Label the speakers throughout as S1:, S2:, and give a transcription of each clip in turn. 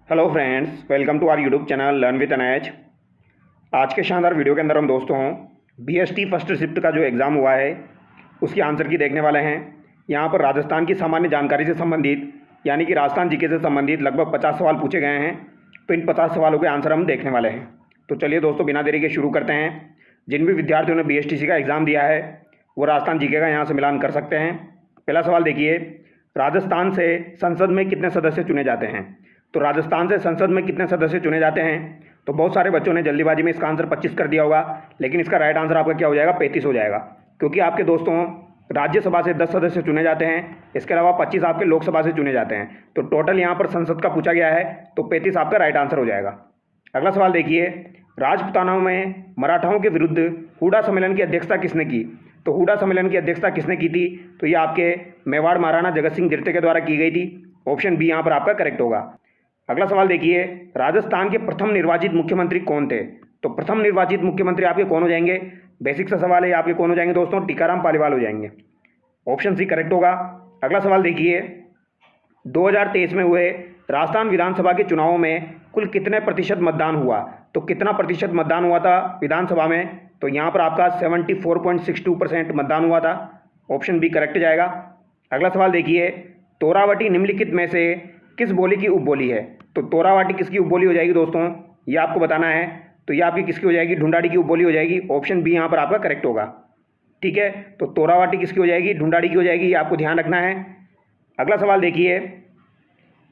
S1: Hello friends, welcome to our YouTube channel learn with NH. आज के शानदार video के अंदर हम दोस्तों बीएसटी फर्स्ट शिफ्ट का जो एग्ज़ाम हुआ है उसकी आंसर की देखने वाले हैं। यहाँ पर राजस्थान की सामान्य जानकारी से संबंधित यानी कि राजस्थान जीके से संबंधित लगभग 50 सवाल पूछे गए हैं। तो इन 50 सवालों के आंसर हम देखने वाले हैं। तो चलिए दोस्तों, बिना देरी के शुरू करते हैं। जिन भी विद्यार्थियों ने बीएसटीसी का एग्ज़ाम दिया है वो राजस्थान जीके का यहाँ से मिलान कर सकते हैं। पहला सवाल देखिए, राजस्थान से संसद में कितने सदस्य चुने जाते हैं? तो राजस्थान से संसद में कितने सदस्य चुने जाते हैं? तो बहुत सारे बच्चों ने जल्दीबाजी में इसका आंसर 25 कर दिया होगा, लेकिन इसका राइट आंसर आपका क्या हो जाएगा? 35 हो जाएगा। क्योंकि आपके दोस्तों राज्यसभा से 10 सदस्य चुने जाते हैं, इसके अलावा 25 आपके लोकसभा से चुने जाते हैं। तो टोटल यहाँ पर संसद का पूछा गया है, तो 35 आपका राइट आंसर हो जाएगा। अगला सवाल देखिए, राजपुतानाओं में मराठाओं के विरुद्ध हूडा सम्मेलन की अध्यक्षता किसने की? तो हूडा सम्मेलन की अध्यक्षता किसने की थी? तो ये आपके मेवाड़ महाराणा जगत सिंह जिरते के द्वारा की गई थी। ऑप्शन बी यहाँ पर आपका करेक्ट होगा। अगला सवाल देखिए, राजस्थान के प्रथम निर्वाचित मुख्यमंत्री कौन थे? तो प्रथम निर्वाचित मुख्यमंत्री आपके कौन हो जाएंगे? बेसिक सा सवाल है, आपके कौन हो जाएंगे दोस्तों? टीकाराम पालीवाल हो जाएंगे। ऑप्शन सी करेक्ट होगा। अगला सवाल देखिए, 2023 में हुए राजस्थान विधानसभा के चुनावों में कुल कितने प्रतिशत मतदान हुआ? तो कितना प्रतिशत मतदान हुआ था विधानसभा में? तो यहाँ पर आपका 74.62% मतदान हुआ था। ऑप्शन बी करेक्ट जाएगा। अगला सवाल देखिए, तोरावटी निम्नलिखित में से किस बोली की उपबोली है? तो तोरावटी किसकी उपबोली हो जाएगी दोस्तों? ये आपको बताना है। तो ये आपकी किसकी हो जाएगी? ढूंढाड़ी की उपबोली हो जाएगी। ऑप्शन बी यहाँ पर आपका करेक्ट होगा। ठीक है, तो तोरावटी किसकी हो जाएगी? ढूंढाड़ी की हो जाएगी। ये आपको ध्यान रखना है। अगला सवाल देखिए,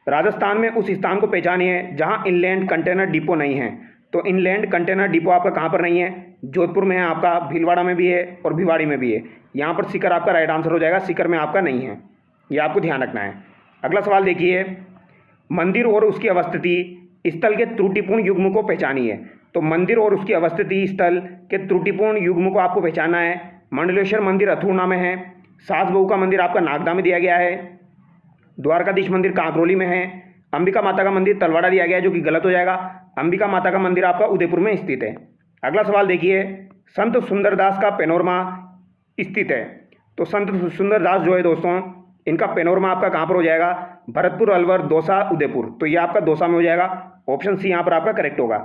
S1: राजस्थान में उस स्थान को पहचानिए जहाँ इनलैंड कंटेनर डिपो नहीं है। तो इनलैंड कंटेनर डिपो आपका कहाँ पर नहीं है? जोधपुर में है आपका, भीलवाड़ा में भी है और भिवाड़ी में भी है। यहाँ पर सीकर आपका राइट आंसर हो जाएगा। सीकर में आपका नहीं है, ये आपको ध्यान रखना है। अगला सवाल देखिए, मंदिर और उसकी अवस्थिति स्थल के त्रुटिपूर्ण युग्म को पहचानिए। तो मंदिर और उसकी अवस्थिति स्थल के त्रुटिपूर्ण युग्म को आपको पहचानना है। मंडलेश्वर मंदिर अथुर्णा में है। सास बहू का मंदिर आपका नागदा में दिया गया है। द्वारकाधीश मंदिर कांकरोली में है। अंबिका माता का मंदिर तलवाड़ा दिया गया है, जो कि गलत हो जाएगा। अंबिका माता का मंदिर आपका उदयपुर में स्थित है। अगला सवाल देखिए, संत सुंदरदास का पेनोरमा स्थित है। तो संत सुंदरदास जो है दोस्तों, इनका पेनोरमा आपका कहाँ पर हो जाएगा? भरतपुर, अलवर, दौसा, उदयपुर। तो ये आपका दौसा में हो जाएगा। ऑप्शन सी यहाँ पर आपका करेक्ट होगा।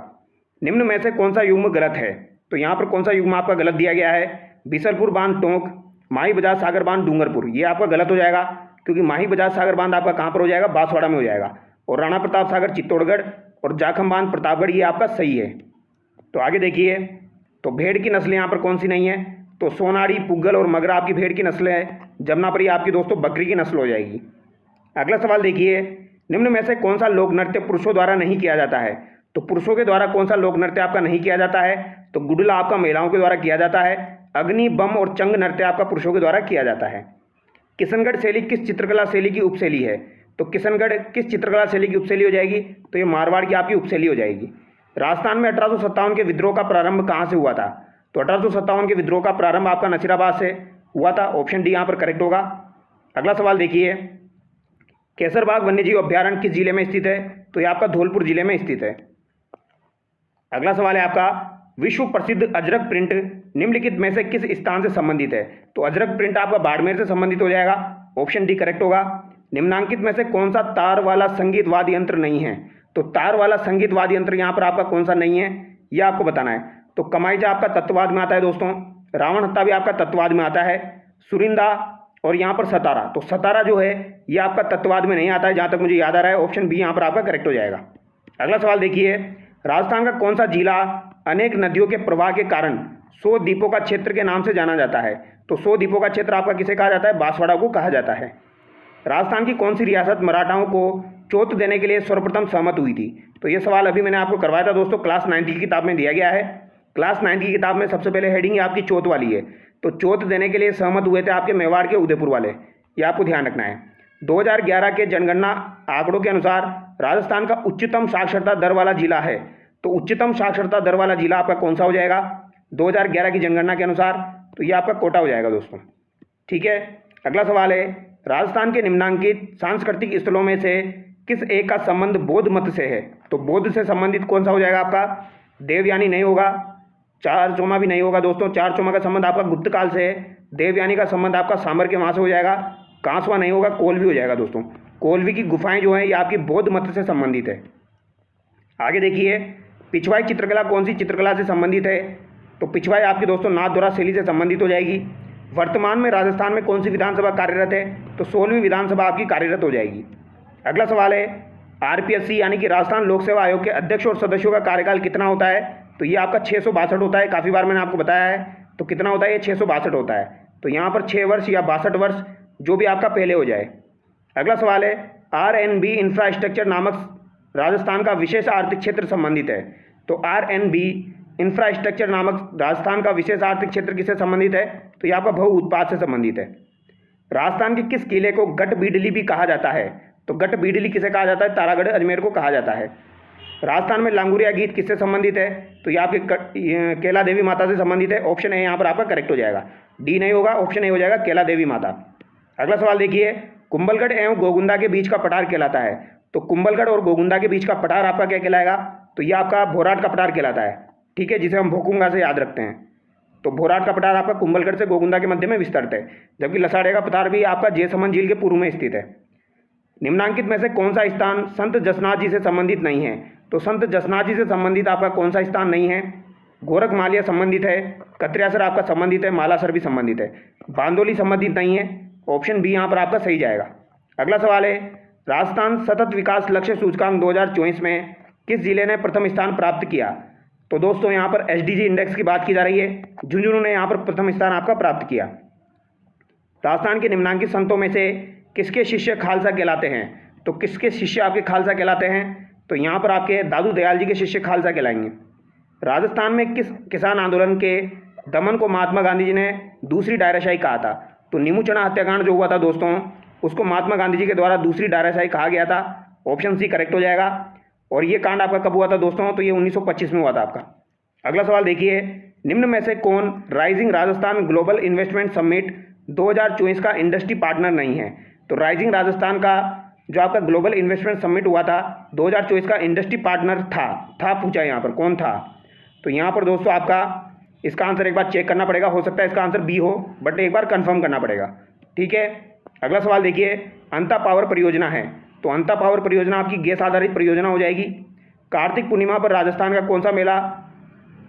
S1: निम्न में से कौन सा युग्म गलत है? तो यहाँ पर कौन सा युग्म आपका गलत दिया गया है? बीसलपुर बांध टोंक, माही बजाज सागर बांध डूंगरपुर। ये आपका गलत हो जाएगा, क्योंकि माही बजाज सागर बांध आपका कहाँ पर हो जाएगा? बांसवाड़ा में हो जाएगा। और राणा प्रताप सागर चित्तौड़गढ़ और जाखम बांध प्रतापगढ़, ये आपका सही है। तो आगे देखिए, तो भेड़ की नस्लें यहाँ पर कौन सी नहीं है? तो सोनारी, पुग्गल और मगरा आपकी भेड़ की नस्लें है। जमनापरी आपकी दोस्तों बकरी की नस्ल हो जाएगी। अगला सवाल देखिए, निम्न में से कौन सा लोक नृत्य पुरुषों द्वारा नहीं किया जाता है? तो पुरुषों के द्वारा कौन सा लोक नृत्य आपका नहीं किया जाता है? तो गुडला आपका महिलाओं के द्वारा किया जाता है। अग्नि, बम और चंग नृत्य आपका पुरुषों के द्वारा किया जाता है। किशनगढ़ शैली किस चित्रकला शैली की उपशैली है? तो किशनगढ़ किस चित्रकला शैली की उपशैली हो जाएगी? तो ये मारवाड़ की आपकी उपशैली हो जाएगी। राजस्थान में 1857 के विद्रोह का प्रारंभ कहाँ से हुआ था? तो 1857 के विद्रोह का प्रारंभ आपका नसीराबाद से हुआ था। ऑप्शन डी यहाँ पर करेक्ट होगा। अगला सवाल देखिए, केसरबाग वन्यजीव अभ्यारण्य किस जिले में स्थित है? तो ये आपका धौलपुर जिले में स्थित है। अगला सवाल है आपका, विश्व प्रसिद्ध अजरक प्रिंट निम्नलिखित में से किस स्थान से संबंधित है? तो अजरक प्रिंट आपका बाड़मेर से संबंधित हो जाएगा। ऑप्शन डी करेक्ट होगा। निम्नांकित में से कौन सा तार वाला संगीत वाद्य यंत्र नहीं है? तो तार वाला संगीत वाद्य यंत्र यहाँ पर आपका कौन सा नहीं है, यह आपको बताना है। तो कमाईजा आपका तत्ववाद में आता है दोस्तों। रावण हत्ता भी आपका तत्ववाद में आता है। सुरिंदा और यहाँ पर सतारा, तो सतारा जो है ये आपका तत्ववाद में नहीं आता है, जहाँ तक मुझे याद आ रहा है। ऑप्शन बी यहाँ पर आपका करेक्ट हो जाएगा। अगला सवाल देखिए, राजस्थान का कौन सा जिला अनेक नदियों के प्रवाह के कारण 100 द्वीपों का क्षेत्र के नाम से जाना जाता है? तो 100 द्वीपों का क्षेत्र आपका किसे कहा जाता है? बांसवाड़ा को कहा जाता है। राजस्थान की कौन सी रियासत मराठाओं को चोत देने के लिए सर्वप्रथम सहमत हुई थी? तो ये सवाल अभी मैंने आपको करवाया था दोस्तों, क्लास 9 की किताब में दिया गया है। क्लास 9 की किताब में सबसे पहले हेडिंग आपकी चोत वाली है। तो चोत देने के लिए सहमत हुए थे आपके मेवाड़ के उदयपुर वाले, ये आपको ध्यान रखना है। 2011 के जनगणना आंकड़ों के अनुसार राजस्थान का उच्चतम साक्षरता दर वाला जिला है। तो उच्चतम साक्षरता दर वाला जिला आपका कौन सा हो जाएगा 2011 की जनगणना के अनुसार? तो ये आपका कोटा हो जाएगा दोस्तों। ठीक है, अगला सवाल है, राजस्थान के निम्नांकित सांस्कृतिक स्थलों में से किस एक का संबंध बौद्ध मत से है? तो बौद्ध से संबंधित कौन सा हो जाएगा आपका? देवयानी नहीं होगा, चारचोमा भी नहीं होगा दोस्तों। चारचोमा का संबंध आपका गुप्त काल से है। देवयानी का संबंध आपका सामर के वहाँ से हो जाएगा। कांसवा नहीं होगा, कोलवी हो जाएगा दोस्तों। कोलवी की गुफाएं जो हैं ये आपकी बौद्ध मत से संबंधित है। आगे देखिए, पिछवाई चित्रकला कौन सी चित्रकला से संबंधित है? तो पिछवाई आपकी दोस्तों नाथद्वारा शैली से संबंधित हो जाएगी। वर्तमान में राजस्थान में कौन सी विधानसभा कार्यरत है? तो 16वीं विधानसभा आपकी कार्यरत हो जाएगी। अगला सवाल है, आरपीएससी यानी कि राजस्थान लोक सेवा आयोग के अध्यक्ष और सदस्यों का कार्यकाल कितना होता है? तो ये आपका 662 होता है। काफ़ी बार मैंने आपको बताया है। तो कितना होता है? ये 662 होता है। तो यहाँ पर 6 वर्ष या 62 वर्ष जो भी आपका पहले हो जाए। अगला सवाल है, आरएनबी इंफ्रास्ट्रक्चर नामक राजस्थान का विशेष आर्थिक क्षेत्र संबंधित है। तो आरएनबी इंफ्रास्ट्रक्चर नामक राजस्थान का विशेष आर्थिक क्षेत्र किससे संबंधित है? तो ये आपका बहु उत्पाद से संबंधित है। राजस्थान के किस किले को गढ़ बीडली भी कहा जाता है? तो गढ़ बीडली किसे कहा जाता है? तारागढ़ अजमेर को कहा जाता है। राजस्थान में लांगुरिया गीत किससे संबंधित है? तो ये आपके केला देवी माता से संबंधित है। ऑप्शन ए यहाँ पर आपका करेक्ट हो जाएगा, डी नहीं होगा, ऑप्शन ए हो जाएगा केला देवी माता। अगला सवाल देखिए, कुंभलगढ़ एवं गोगुंदा के बीच का पठार कहलाता है। तो कुंभलगढ़ और गोगुंदा के बीच का पठार आपका क्या कहलाएगा? तो ये आपका भोराट का पठार कहलाता है, ठीक है, जिसे हम भोकुंगा से याद रखते हैं। तो भोराट का पठार आपका कुंभलगढ़ से गोगुंदा के मध्य में विस्तृत है, जबकि लसाड़े का पठार भी आपका जयसमंद झील के पूर्व में स्थित है। निम्नांकित में से कौन सा स्थान संत जसनाथ जी से संबंधित नहीं है? तो संत जसनाथ जी से संबंधित आपका कौन सा स्थान नहीं है? गोरखमालिया संबंधित है, कत्रियासर आपका संबंधित है, मालासर भी संबंधित है, बांदोली संबंधित नहीं है। ऑप्शन बी यहाँ पर आपका सही जाएगा। अगला सवाल है, राजस्थान सतत विकास लक्ष्य सूचकांक 2024 में किस जिले ने प्रथम स्थान प्राप्त किया? तो दोस्तों यहाँ पर एसडीजी इंडेक्स की बात की जा रही है। झुंझुनू ने यहाँ पर प्रथम स्थान आपका प्राप्त किया। राजस्थान के निम्नांकित संतों में से किसके शिष्य खालसा कहलाते हैं? तो किसके शिष्य आपके खालसा कहलाते हैं? तो यहाँ पर आपके दादू दयाल जी के शिष्य खालसा कहलाएंगे। राजस्थान में किस किसान आंदोलन के दमन को महात्मा गांधी जी ने दूसरी डायराशाही कहा था? तो नीमू चना हत्याकांड जो हुआ था दोस्तों, उसको महात्मा गांधी जी के द्वारा दूसरी डायराशाही कहा गया था। ऑप्शन सी करेक्ट हो जाएगा। और ये कांड आपका कब हुआ था दोस्तों? तो ये 1925 में हुआ था आपका। अगला सवाल देखिए, निम्न में से कौन rising Rajasthan global investment summit 2024 का इंडस्ट्री पार्टनर नहीं है? तो राइजिंग राजस्थान का जो आपका ग्लोबल इन्वेस्टमेंट समिट हुआ था 2024 का इंडस्ट्री पार्टनर था पूछा यहाँ पर कौन था? तो यहाँ पर दोस्तों आपका इसका आंसर एक बार चेक करना पड़ेगा, हो सकता है इसका आंसर बी हो, बट एक बार कंफर्म करना पड़ेगा, ठीक है। अगला सवाल देखिए, अंता पावर परियोजना है, तो अंता पावर परियोजना आपकी गैस आधारित परियोजना हो जाएगी। कार्तिक पूर्णिमा पर राजस्थान का कौन सा मेला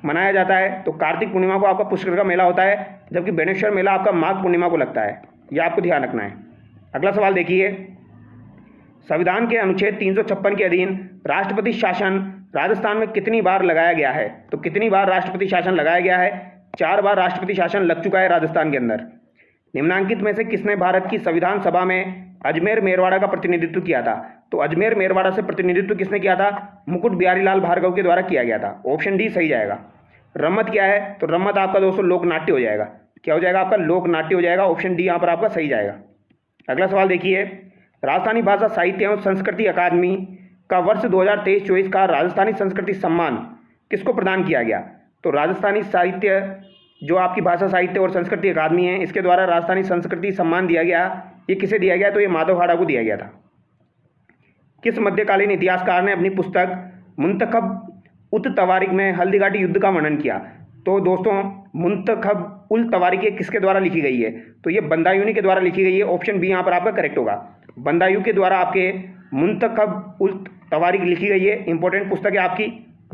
S1: मनाया जाता है? तो कार्तिक पूर्णिमा को आपका पुष्कर का मेला होता है, जबकि बेणेश्वर मेला आपका माघ पूर्णिमा को लगता है, यह आपको ध्यान रखना है। अगला सवाल देखिए, संविधान के अनुच्छेद 356 के अधीन राष्ट्रपति शासन राजस्थान में कितनी बार लगाया गया है? तो कितनी बार राष्ट्रपति शासन लगाया गया है? 4 बार राष्ट्रपति शासन लग चुका है राजस्थान के अंदर। निम्नांकित में से किसने भारत की संविधान सभा में अजमेर मेरवाड़ा का प्रतिनिधित्व किया था? तो अजमेर मेरवाड़ा से प्रतिनिधित्व किसने किया था? मुकुट बिहारी लाल भार्गव के द्वारा किया गया था। ऑप्शन डी सही जाएगा। रम्मत क्या है? तो रम्मत आपका दोस्तों लोकनाट्य हो जाएगा। क्या हो जाएगा आपका? लोकनाट्य हो जाएगा। ऑप्शन डी यहाँ पर आपका सही जाएगा। अगला सवाल देखिए, राजस्थानी भाषा साहित्य एवं संस्कृति अकादमी का वर्ष 2023-24 का राजस्थानी संस्कृति सम्मान किसको प्रदान किया गया? तो राजस्थानी साहित्य जो आपकी भाषा साहित्य और संस्कृति अकादमी है, इसके द्वारा राजस्थानी संस्कृति सम्मान दिया गया। ये किसे दिया गया? तो ये माधव हाड़ा को दिया गया था। किस मध्यकालीन इतिहासकार ने अपनी पुस्तक मुंतखब उत तवारिक में हल्दीघाटी युद्ध का वर्णन किया? तो दोस्तों मुंतखब उल तवारिक किसके द्वारा लिखी गई है? तो ये बंदायूनी के द्वारा लिखी गई है। ऑप्शन बी यहाँ पर आपका करेक्ट होगा। बंदायू के द्वारा आपके मुंतखब उल तवारिक लिखी गई है। इंपॉर्टेंट पुस्तक है आपकी,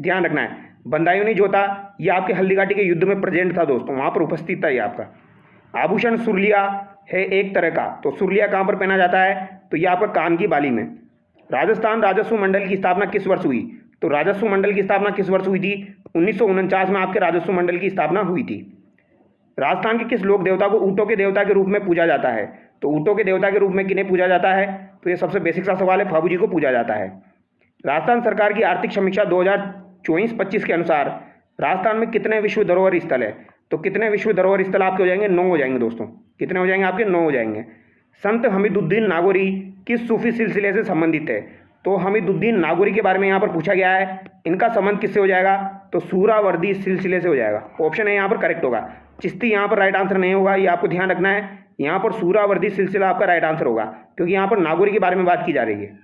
S1: ध्यान रखना है। बंदायूनी जो था ये आपके हल्दीघाटी के युद्ध में प्रेजेंट था दोस्तों, वहाँ पर उपस्थित था ये आपका। आभूषण सुरलिया है एक तरह का, तो सुरलिया कहाँ पर पहना जाता है? तो ये आपका कान की बाली में। राजस्थान राजस्व मंडल की स्थापना किस वर्ष हुई? तो राजस्व मंडल की स्थापना किस वर्ष हुई थी? 1949 में आपके राजस्व मंडल की स्थापना हुई थी। राजस्थान के किस लोक देवता को ऊँटों के देवता के रूप में पूजा जाता है? तो ऊँटों के देवता के रूप में किन्हें पूजा जाता है? तो ये सबसे बेसिक सा सवाल है, फाबू जी को पूजा जाता है। राजस्थान सरकार की आर्थिक समीक्षा 2024-25 के अनुसार राजस्थान में कितने विश्व धरोहर स्थल है? तो कितने विश्व धरोहर स्थल आपके हो जाएंगे? 9 हो जाएंगे दोस्तों। कितने हो जाएंगे आपके? 9 हो जाएंगे। संत हमीदुद्दीन नागौरी किस सूफी सिलसिले से संबंधित है? तो हमीदुद्दीन नागौरी के बारे में यहाँ पर पूछा गया है। इनका संबंध किससे हो जाएगा? तो सूरावर्दी सिलसिले से हो जाएगा। ऑप्शन है यहाँ पर करेक्ट होगा। चिश्ती यहाँ पर राइट आंसर नहीं होगा, ये आपको ध्यान रखना है। यहाँ पर सूरावर्दी सिलसिला आपका राइट आंसर होगा, क्योंकि यहाँ पर नागौरी के बारे में बात की जा रही है।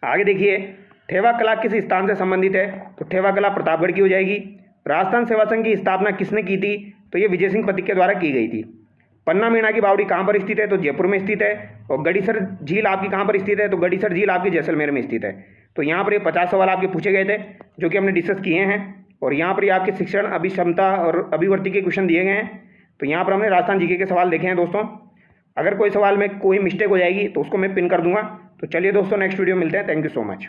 S1: आगे देखिए, ठेवा कला किस स्थान से संबंधित है? तो ठेवा कला प्रतापगढ़ की हो जाएगी। राजस्थान सेवा संघ की स्थापना किसने की थी? तो ये विजय सिंह पथिक के द्वारा की गई थी। पन्ना मीणा की बावड़ी कहाँ पर स्थित है? तो जयपुर में स्थित है। और गड़ीसर झील आपकी कहाँ पर स्थित है? तो गड़ीसर झील आपकी जैसलमेर में स्थित है। तो यहाँ पर ये 50 सवाल आपके पूछे गए थे जो कि हमने डिस्कस किए हैं। और यहाँ पर ये आपके शिक्षण अभिक्षमता और अभिवर्ती के क्वेश्चन दिए गए हैं। तो यहाँ पर हमने राजस्थान जीके के सवाल देखे हैं दोस्तों। अगर कोई सवाल में कोई मिस्टेक हो जाएगी तो उसको मैं पिन कर दूंगा। तो चलिए दोस्तों, नेक्स्ट वीडियो मिलते हैं। Thank you so much.